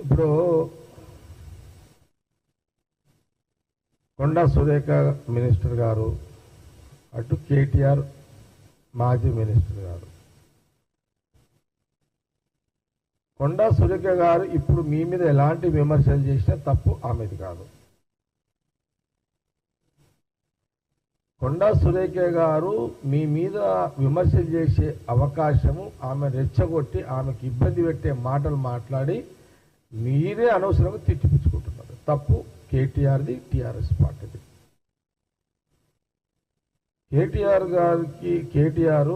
ఇప్పుడు కొండా సురేఖ మినిస్టర్ గారు, అటు కేటీఆర్ మాజీ మినిస్టర్ గారు. కొండా సురేఖ గారు ఇప్పుడు మీ మీద ఎలాంటి విమర్శలు చేసినా తప్పు ఆమెది కాదు. కొండా సురేఖ గారు మీ మీద విమర్శలు చేసే అవకాశము, ఆమె రెచ్చగొట్టి ఆమెకు ఇబ్బంది పెట్టే మాటలు మాట్లాడి మీరే అనవసరంగా తిట్టిపుచ్చుకుంటున్నారు. తప్పు కేటీఆర్ది, టీఆర్ఎస్ పార్టీది. కేటీఆర్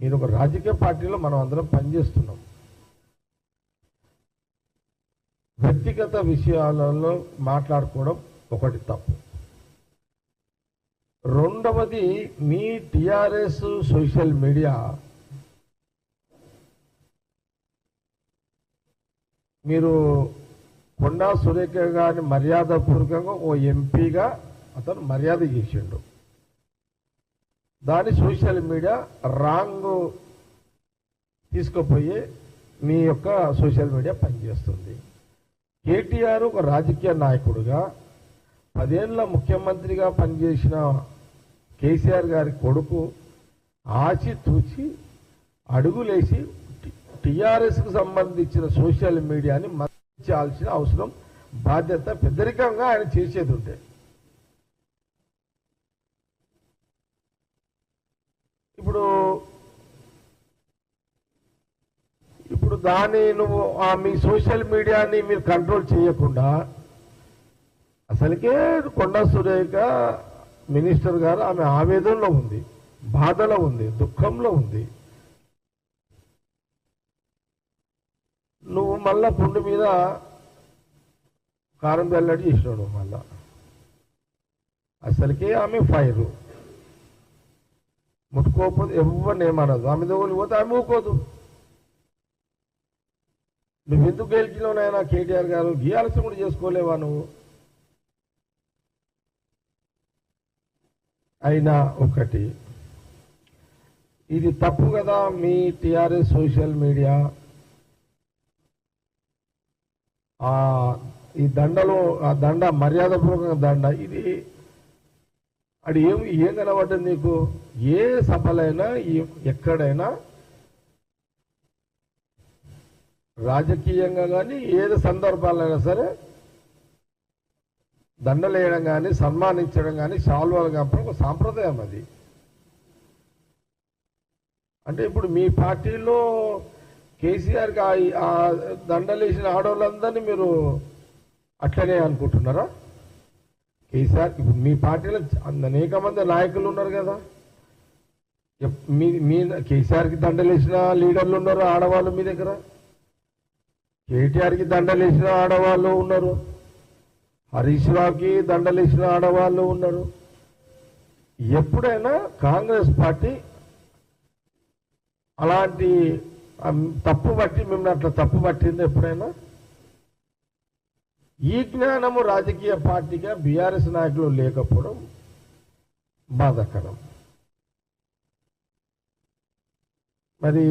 మీరు ఒక రాజకీయ పార్టీలో మనం అందరం పనిచేస్తున్నాం. వ్యక్తిగత విషయాలలో మాట్లాడుకోవడం ఒకటి తప్పు. రెండవది, మీ టీఆర్ఎస్ సోషల్ మీడియా మీరు కొండా సురేఖ గారిని మర్యాదపూర్వకంగా ఓ ఎంపీగా అతను మర్యాద చేసిండు. దాని సోషల్ మీడియా రాంగ్ తీసుకుపోయి మీ యొక్క సోషల్ మీడియా పనిచేస్తుంది. కేటీఆర్ ఒక రాజకీయ నాయకుడుగా 10 ఏళ్ల ముఖ్యమంత్రిగా పనిచేసిన కేసీఆర్ గారి కొడుకు ఆచితూచి అడుగులేసి టీఆర్ఎస్కు సంబంధించిన సోషల్ మీడియాని మద్దతించాల్సిన అవసరం, బాధ్యత పెద్దరికంగా ఆయన చేసేది ఉంటే, ఇప్పుడు దాన్ని నువ్వు మీ సోషల్ మీడియాని మీరు కంట్రోల్ చేయకుండా, అసలుకే కొండా సురేఖ మినిస్టర్ గారు ఆమె ఆవేదనలో ఉంది, బాధలో ఉంది, దుఃఖంలో ఉంది. నువ్వు మళ్ళా పుండు మీద కారం వెల్లడి చేసినాడు. మళ్ళా అసలుకే ఆమె ఫైరు, ముట్టుకోకపోతే ఎవరిని ఏమనదు. ఆమె దగ్గరికి పోతే ఆమె ఊకోదు. నువ్వెందుకు గెలిచినావునైనా కేటీఆర్ గారు, గీయాల్సి కూడా చేసుకోలేవా నువ్వు? అయినా ఒకటి, ఇది తప్పు కదా. మీ టీఆర్ఎస్ సోషల్ మీడియా ఈ దండలో, ఆ దండ మర్యాదపూర్వకంగా దండ, ఇది అది ఏం కనబడ్డది నీకు? ఏ సభలైనా ఎక్కడైనా రాజకీయంగా కానీ ఏది సందర్భాలైనా సరే దండలేయడం కానీ సన్మానించడం కానీ శాల్వాలు కప్పడం ఒక సాంప్రదాయం అది. అంటే ఇప్పుడు మీ పార్టీలో కేసీఆర్కి ఆ దండలేసిన ఆడవాళ్ళందరినీ మీరు అట్లనే అనుకుంటున్నారా? కేసీఆర్ ఇప్పుడు మీ పార్టీలో అనేక మంది నాయకులు ఉన్నారు కదా. మీ కేసీఆర్కి దండలేసిన లీడర్లు ఉన్నారు, ఆడవాళ్ళు మీ దగ్గర. కేటీఆర్కి దండలేసిన ఆడవాళ్ళు ఉన్నారు, హరీష్ రావుకి దండలేసిన ఆడవాళ్ళు ఉన్నారు. ఎప్పుడైనా కాంగ్రెస్ పార్టీ అలాంటి తప్పు పట్టి మిమ్మల్ని అట్లా తప్పు పట్టింది ఎప్పుడైనా? ఈ జ్ఞానము రాజకీయ పార్టీగా బీఆర్ఎస్ నాయకులు లేకపోవడం బాధాకరం. మరి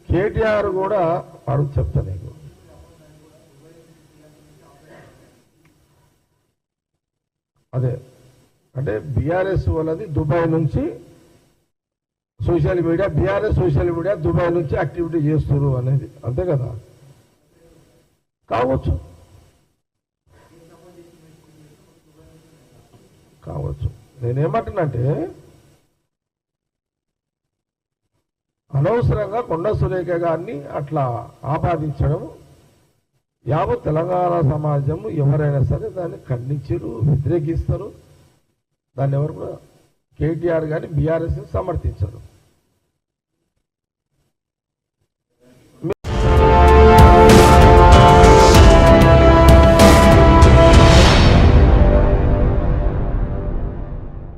కేటీఆర్ కూడా అడుగు చెప్తా నీకు. అదే అంటే బీఆర్ఎస్ వాళ్ళది దుబాయ్ నుంచి social media, BRS social media Dubai నుంచి యాక్టివిటీ చేస్తున్నారు అనేది, అంతే కదా? కావచ్చు, నేనేమంటున్నంటే అనవసరంగా కొండా సురేఖ గారిని అట్లా ఆపాదించడం, యావత్ తెలంగాణ సమాజం ఎవరైనా సరే దాన్ని ఖండించరు, వ్యతిరేకిస్తారు. దాన్ని ఎవరు కూడా కేటీఆర్ కానీ బీఆర్ఎస్ సమర్థించరు.